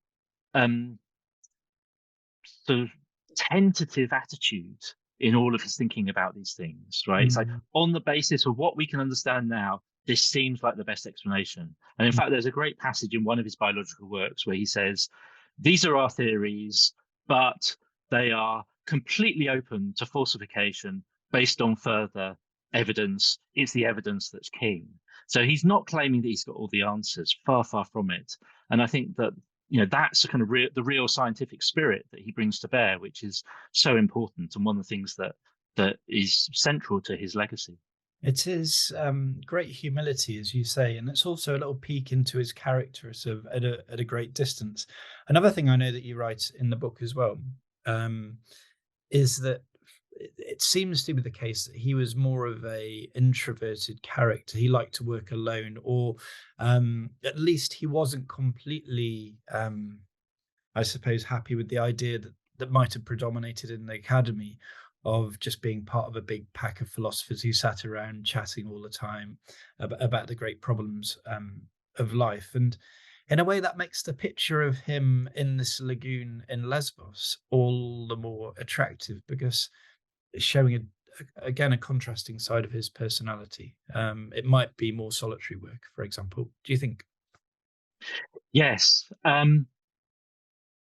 sort of tentative attitude in all of his thinking about these things, right? It's like, on the basis of what we can understand now, this seems like the best explanation. And in fact, there's a great passage in one of his biological works where he says, these are our theories, but they are completely open to falsification based on further evidence. It's the evidence that's king. So he's not claiming that he's got all the answers, far, far from it. And I think that, that's a kind of the real scientific spirit that he brings to bear, which is so important, and one of the things that is central to his legacy. It is great humility, as you say, and it's also a little peek into his character, sort of at a great distance. Another thing I know that you write in the book as well is that it seems to be the case that he was more of a introverted character. He liked to work alone, or at least he wasn't completely, I suppose, happy with the idea that might have predominated in the academy of just being part of a big pack of philosophers who sat around chatting all the time about the great problems of life. And in a way, that makes the picture of him in this lagoon in Lesbos all the more attractive, because it's showing again a contrasting side of his personality. It might be more solitary work, for example. Do you think? Yes.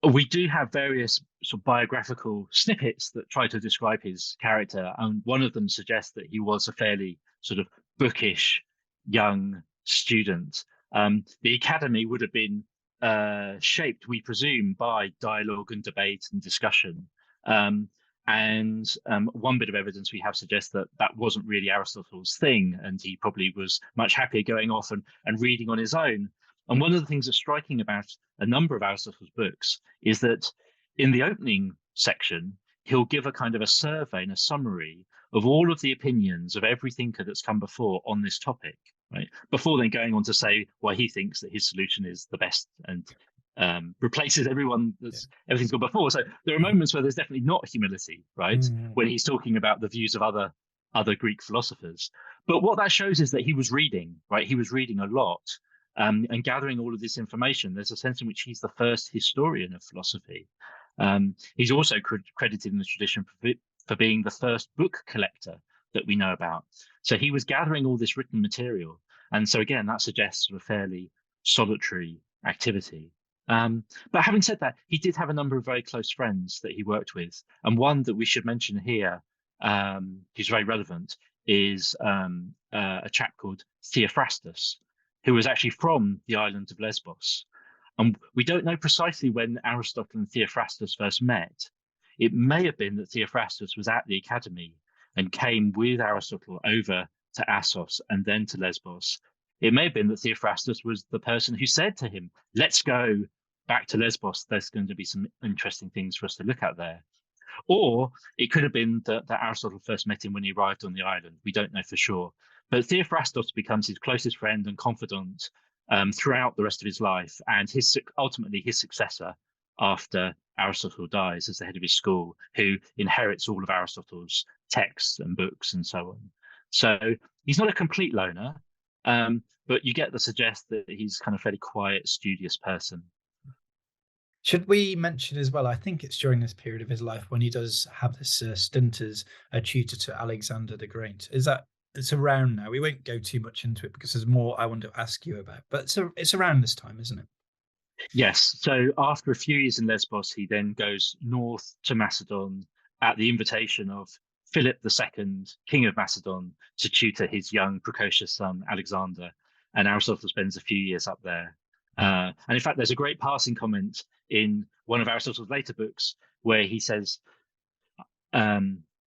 We do have various sort of biographical snippets that try to describe his character, and one of them suggests that he was a fairly sort of bookish young student. The academy would have been shaped, we presume, by dialogue and debate and discussion. One bit of evidence we have suggests that that wasn't really Aristotle's thing, and he probably was much happier going off and reading on his own. And one of the things that's striking about a number of Aristotle's books is that in the opening section, he'll give a kind of a survey and a summary of all of the opinions of every thinker that's come before on this topic, right? Before then going on to say why he thinks that his solution is the best and replaces everyone everything's gone before. So there are moments where there's definitely not humility, right? When he's talking about the views of other Greek philosophers. But what that shows is that he was reading, right? He was reading a lot. And gathering all of this information. There's a sense in which he's the first historian of philosophy. He's also credited in the tradition for being the first book collector that we know about. So he was gathering all this written material. And so again, that suggests a fairly solitary activity. But having said that, he did have a number of very close friends that he worked with. And one that we should mention here, who's very relevant, is a chap called Theophrastus, who was actually from the island of Lesbos. And we don't know precisely when Aristotle and Theophrastus first met. It may have been that Theophrastus was at the academy and came with Aristotle over to Assos and then to Lesbos. It may have been that Theophrastus was the person who said to him, let's go back to Lesbos. There's going to be some interesting things for us to look at there. Or it could have been that Aristotle first met him when he arrived on the island. We don't know for sure. But Theophrastus becomes his closest friend and confidant throughout the rest of his life, and ultimately his successor after Aristotle dies as the head of his school, who inherits all of Aristotle's texts and books and so on. So he's not a complete loner, but you get the suggest that he's kind of fairly quiet, studious person. Should we mention as well, I think it's during this period of his life when he does have this stint as a tutor to Alexander the Great. It's around now? We won't go too much into it because there's more I want to ask you about, but it's around this time, isn't it? Yes. So after a few years in Lesbos, he then goes north to Macedon at the invitation of Philip II, King of Macedon, to tutor his young, precocious son, Alexander. And Aristotle spends a few years up there. And in fact, there's a great passing comment in one of Aristotle's later books where he says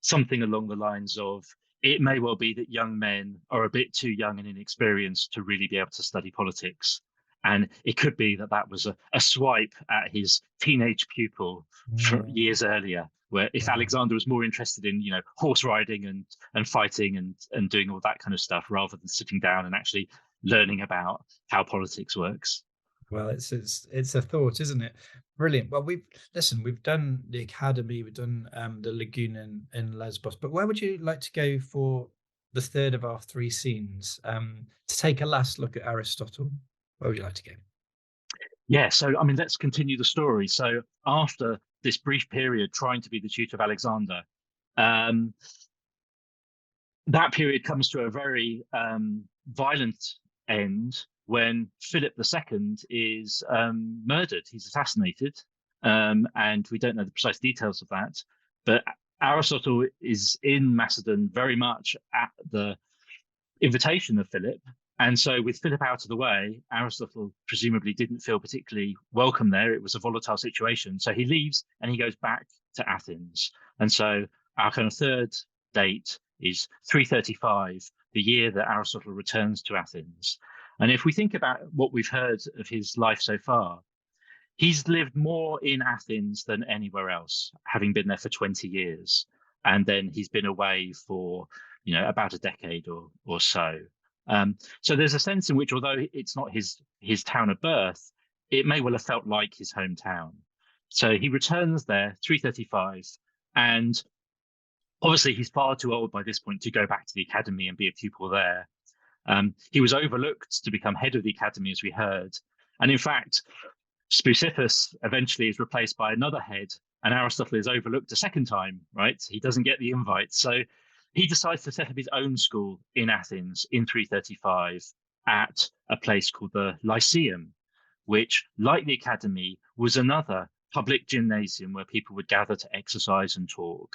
something along the lines of, it may well be that young men are a bit too young and inexperienced to really be able to study politics. And it could be that that was a swipe at his teenage pupil from years earlier, where if Alexander was more interested in, horse riding and fighting and doing all that kind of stuff, rather than sitting down and actually learning about how politics works. Well, it's a thought, isn't it? Brilliant. Well, we've done the academy, we've done the lagoon in Lesbos, but where would you like to go for the third of our three scenes? To take a last look at Aristotle. Where would you like to go? Yeah, so let's continue the story. So after this brief period trying to be the tutor of Alexander, that period comes to a very violent end when Philip II is murdered. He's assassinated, and we don't know the precise details of that. But Aristotle is in Macedon very much at the invitation of Philip. And so, with Philip out of the way, Aristotle presumably didn't feel particularly welcome there. It was a volatile situation. So, he leaves and he goes back to Athens. And so, our kind of third date is 335, the year that Aristotle returns to Athens. And if we think about what we've heard of his life so far, he's lived more in Athens than anywhere else, having been there for 20 years. And then he's been away for, about a decade or so. So there's a sense in which, although it's not his town of birth, it may well have felt like his hometown. So he returns there, 335, and obviously he's far too old by this point to go back to the academy and be a pupil there. He was overlooked to become head of the academy, as we heard. And in fact, Speusippus eventually is replaced by another head, and Aristotle is overlooked a second time, right? He doesn't get the invite. So he decides to set up his own school in Athens in 335 at a place called the Lyceum, which, like the academy, was another public gymnasium where people would gather to exercise and talk.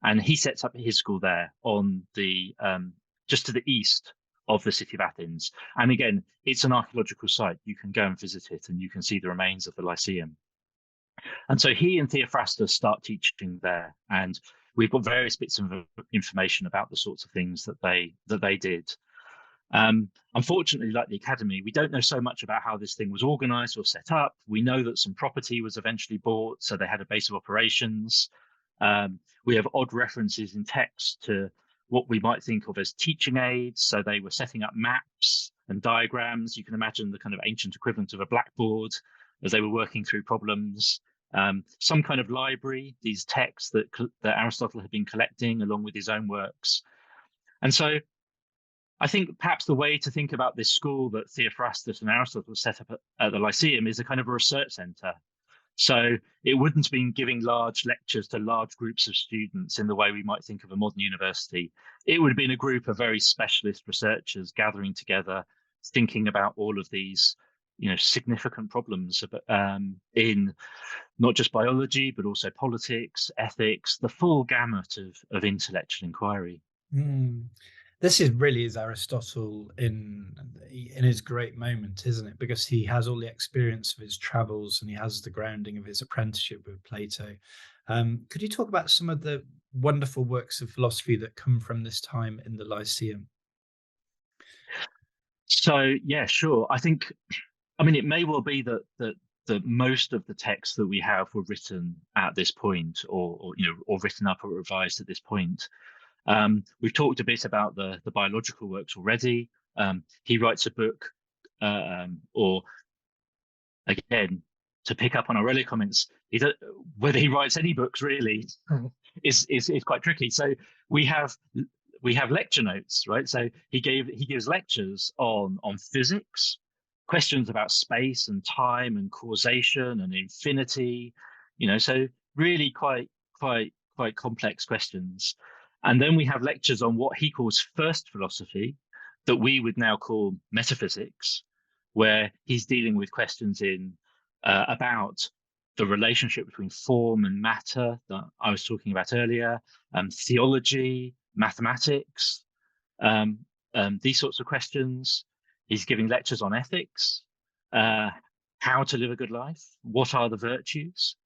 And he sets up his school there on the just to the east of the city of Athens. And again, it's an archaeological site. You can go and visit it and you can see the remains of the Lyceum. And so he and Theophrastus start teaching there. And we've got various bits of information about the sorts of things that they did. Unfortunately, like the academy, we don't know so much about how this thing was organized or set up. We know that some property was eventually bought, so they had a base of operations. We have odd references in text to what we might think of as teaching aids. So they were setting up maps and diagrams. You can imagine the kind of ancient equivalent of a blackboard as they were working through problems. Some kind of library, these texts that Aristotle had been collecting along with his own works. And so I think perhaps the way to think about this school that Theophrastus and Aristotle set up at the Lyceum is a kind of a research center. So it wouldn't have been giving large lectures to large groups of students in the way we might think of a modern university. It would have been a group of very specialist researchers gathering together, thinking about all of these, significant problems in not just biology, but also politics, ethics, the full gamut of intellectual inquiry. Mm. This is Aristotle in his great moment, isn't it? Because he has all the experience of his travels and he has the grounding of his apprenticeship with Plato. Could you talk about some of the wonderful works of philosophy that come from this time in the Lyceum? So yeah, sure. It may well be that most of the texts that we have were written at this point, or written up or revised at this point. We've talked a bit about the biological works already. He writes a book, or again, to pick up on our earlier comments, whether he writes any books really is quite tricky. So we have lecture notes, right? So he gives lectures on physics, questions about space and time and causation and infinity, so really quite complex questions. And then we have lectures on what he calls first philosophy, that we would now call metaphysics, where he's dealing with questions about the relationship between form and matter that I was talking about earlier, theology, mathematics, these sorts of questions. He's giving lectures on ethics, how to live a good life, what are the virtues,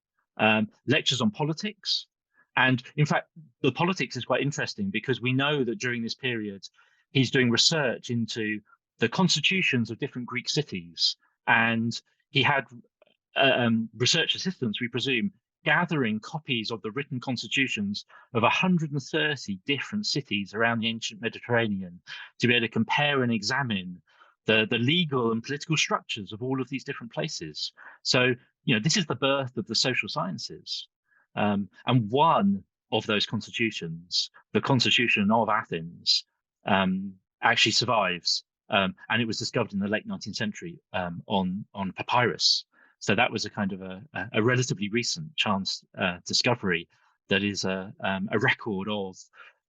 lectures on politics. And in fact, the politics is quite interesting because we know that during this period, he's doing research into the constitutions of different Greek cities. And he had research assistants, we presume, gathering copies of the written constitutions of 130 different cities around the ancient Mediterranean to be able to compare and examine the legal and political structures of all of these different places. So, this is the birth of the social sciences. And one of those constitutions, the Constitution of Athens, actually survives. And it was discovered in the late 19th century on papyrus. So that was a kind of a relatively recent chance discovery that is a record of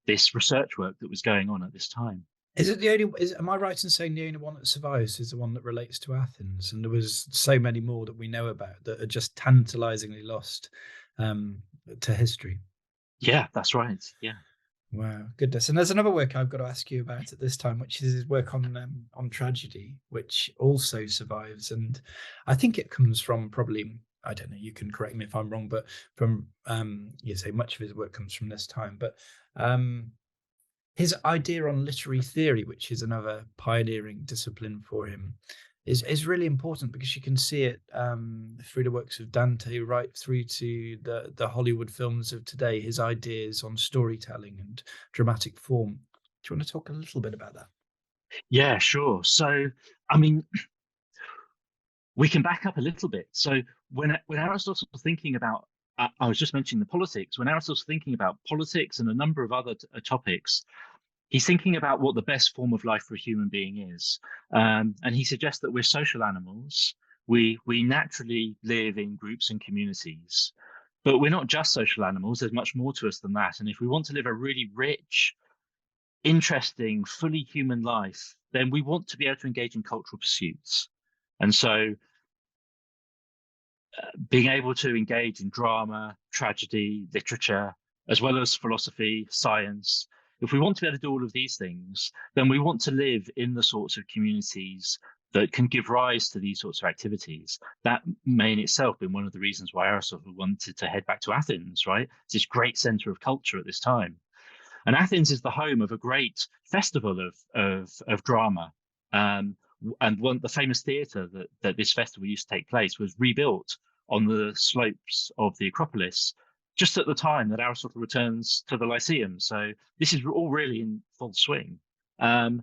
this research work that was going on at this time. Is it the only? Am I right in saying the only one that survives is the one that relates to Athens? And there was so many more that we know about that are just tantalizingly lost to history. Yeah, that's right. Yeah. Wow, goodness! And there's another work I've got to ask you about at this time, which is his work on tragedy, which also survives. And I think it comes from probably, I don't know, you can correct me if I'm wrong, but from you say much of his work comes from this time. But um, his idea on literary theory, which is another pioneering discipline for him, is really important because you can see it through the works of Dante right through to the Hollywood films of today. His ideas on storytelling and dramatic form. Do you want to talk a little bit about that? Yeah, sure. So, I mean, we can back up a little bit. So when Aristotle's thinking about, I was just mentioning the politics. When Aristotle's thinking about politics and a number of other topics, he's thinking about what the best form of life for a human being is, and he suggests that we're social animals. We naturally live in groups and communities, but we're not just social animals. There's much more to us than that. And if we want to live a really rich, interesting, fully human life, then we want to be able to engage in cultural pursuits. And so being able to engage in drama, tragedy, literature, as well as philosophy, science. If we want to be able to do all of these things, then we want to live in the sorts of communities that can give rise to these sorts of activities. That may in itself been one of the reasons why Aristotle wanted to head back to Athens, right? It's this great center of culture at this time. And Athens is the home of a great festival of drama. Um, and the famous theatre that this festival used to take place was rebuilt on the slopes of the Acropolis just at the time that Aristotle returns to the Lyceum. So this is all really in full swing. Um,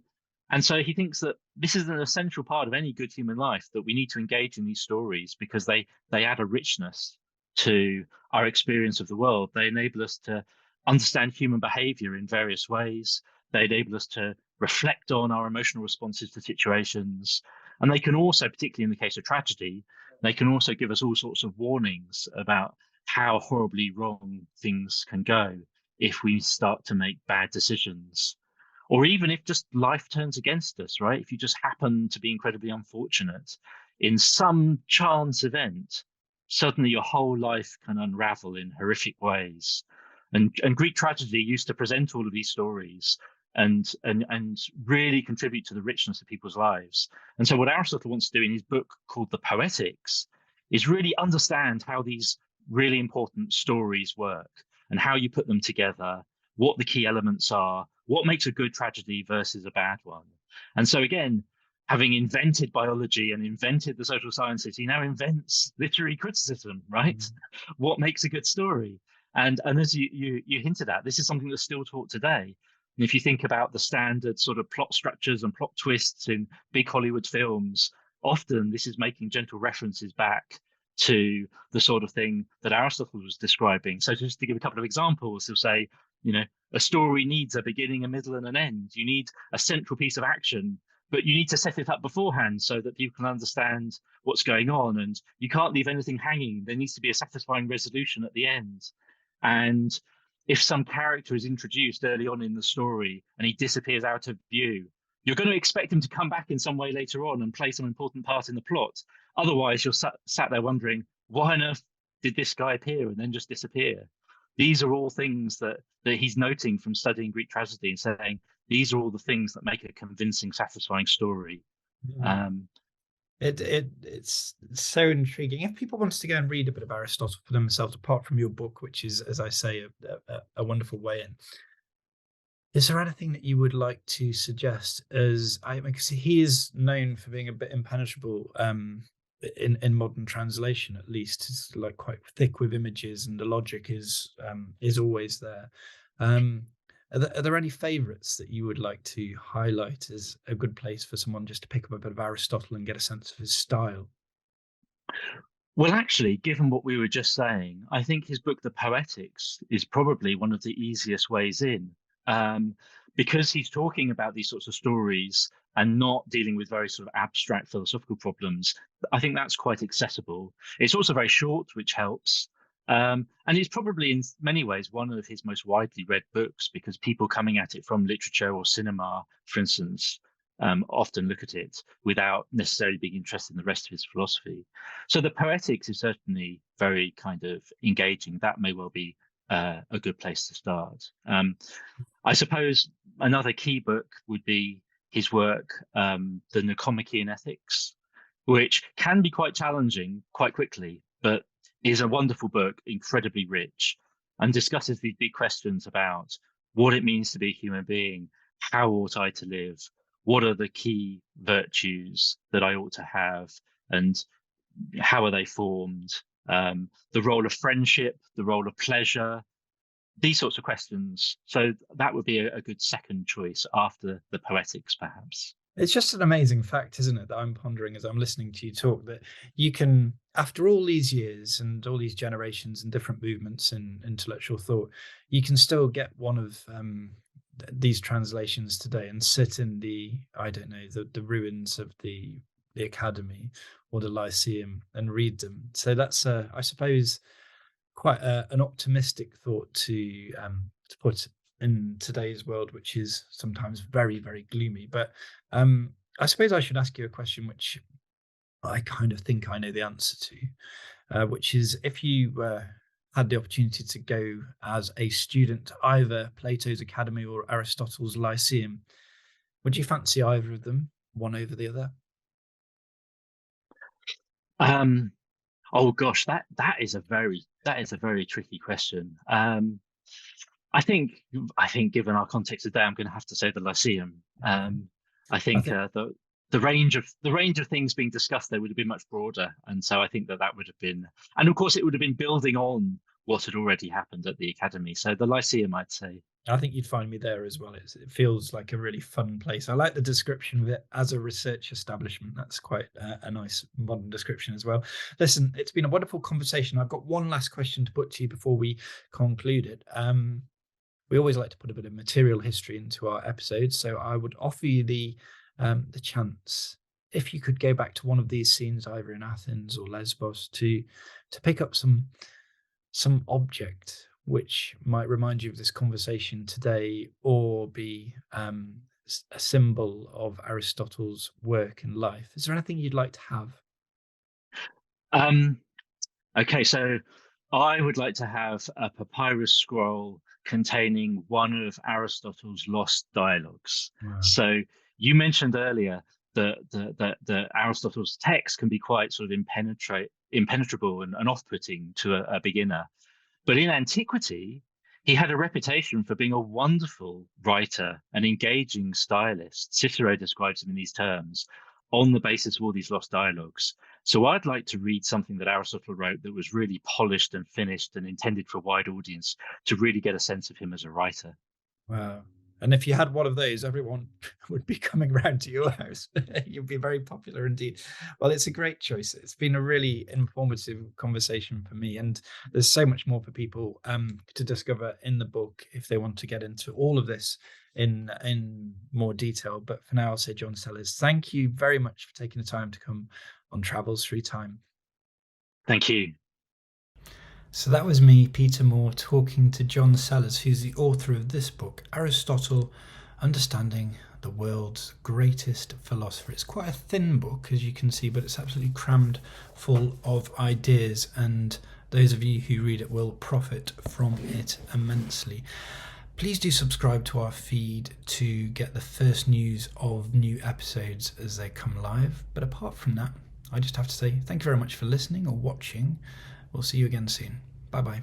and so he thinks that this is an essential part of any good human life, that we need to engage in these stories because they add a richness to our experience of the world. They enable us to understand human behavior in various ways. They enable us to reflect on our emotional responses to situations. And they can also, particularly in the case of tragedy, they can also give us all sorts of warnings about how horribly wrong things can go if we start to make bad decisions. Or even if just life turns against us, right? If you just happen to be incredibly unfortunate in some chance event, suddenly your whole life can unravel in horrific ways. And Greek tragedy used to present all of these stories and really contribute to the richness of people's lives. And so what Aristotle wants to do in his book called The Poetics is really understand how these really important stories work and how you put them together, what the key elements are, what makes a good tragedy versus a bad one. And so again, having invented biology and invented the social sciences, he now invents literary criticism, right? Mm. What makes a good story? And as you hinted at, this is something that's still taught today. And if you think about the standard sort of plot structures and plot twists in big Hollywood films, often this is making gentle references back to the sort of thing that Aristotle was describing. So just to give a couple of examples, he'll say, you know, a story needs a beginning, a middle, and an end. You need a central piece of action, but you need to set it up beforehand so that people can understand what's going on. And you can't leave anything hanging. There needs to be a satisfying resolution at the end. And if some character is introduced early on in the story and he disappears out of view, you're going to expect him to come back in some way later on and play some important part in the plot. Otherwise, you're sat there wondering, why on earth did this guy appear and then just disappear? These are all things that he's noting from studying Greek tragedy and saying, these are all the things that make a convincing, satisfying story. Mm. Um, It's so intriguing. If people wanted to go and read a bit of Aristotle for themselves, apart from your book, which is, as I say, a wonderful way in, is there anything that you would like to suggest? As I because he is known for being a bit impenetrable, in modern translation, at least, it's like quite thick with images, and the logic is always there. Um, are there any favourites that you would like to highlight as a good place for someone just to pick up a bit of Aristotle and get a sense of his style? Well, actually, given what we were just saying, I think his book, The Poetics, is probably one of the easiest ways in, um, because he's talking about these sorts of stories and not dealing with very sort of abstract philosophical problems. I think that's quite accessible. It's also very short, which helps. And it's probably in many ways one of his most widely read books because people coming at it from literature or cinema, for instance, often look at it without necessarily being interested in the rest of his philosophy. So the poetics is certainly very kind of engaging. That may well be a good place to start. I suppose another key book would be his work, The Nicomachean Ethics, which can be quite challenging quite quickly, but is a wonderful book, incredibly rich, and discusses these big questions about what it means to be a human being, how ought I to live, what are the key virtues that I ought to have, and how are they formed, the role of friendship, the role of pleasure, these sorts of questions. So that would be a good second choice after the poetics, perhaps. It's just an amazing fact, isn't it, that I'm pondering as I'm listening to you talk, that you can, after all these years and all these generations and different movements in intellectual thought, you can still get one of these translations today and sit in the, I don't know, the ruins of the academy or the Lyceum and read them. So that's, I suppose, quite an optimistic thought to put in today's world, which is sometimes very, very gloomy. But I suppose I should ask you a question, which I kind of think I know the answer to, which is if you had the opportunity to go as a student to either Plato's Academy or Aristotle's Lyceum, would you fancy either of them, one over the other? Oh gosh, that is a very tricky question. I think given our context today, I'm going to have to say the Lyceum. I I think think the range of things being discussed there would have been much broader, and so I think that would have been, and of course, it would have been building on what had already happened at the academy. So the Lyceum, I'd say. I think you'd find me there as well. It feels like a really fun place. I like the description of it as a research establishment. That's quite a nice modern description as well. Listen, it's been a wonderful conversation. I've got one last question to put to you before we conclude it. We always like to put a bit of material history into our episodes, so I would offer you the chance, if you could go back to one of these scenes, either in Athens or Lesbos, to pick up some object which might remind you of this conversation today, or be a symbol of Aristotle's work and life. Is there anything you'd like to have? Um, okay, so I would like to have a papyrus scroll containing one of Aristotle's lost dialogues. Wow. So you mentioned earlier that the Aristotle's text can be quite sort of impenetrable and off-putting to a beginner. But in antiquity, he had a reputation for being a wonderful writer, an engaging stylist. Cicero describes him in these terms on the basis of all these lost dialogues. So I'd like to read something that Aristotle wrote that was really polished and finished and intended for a wide audience to really get a sense of him as a writer. Wow. And if you had one of those, everyone would be coming round to your house. You'd be very popular indeed. Well, it's a great choice. It's been a really informative conversation for me. And there's so much more for people to discover in the book if they want to get into all of this in more detail. But for now, I'll say, John Sellars, thank you very much for taking the time to come on Travels Through Time. Thank you. So that was me, Peter Moore, talking to John Sellars, who's the author of this book, Aristotle, Understanding the World's Greatest Philosopher. It's quite a thin book, as you can see, but it's absolutely crammed full of ideas, and those of you who read it will profit from it immensely. Please do subscribe to our feed to get the first news of new episodes as they come live. But apart from that, I just have to say thank you very much for listening or watching. We'll see you again soon. Bye-bye.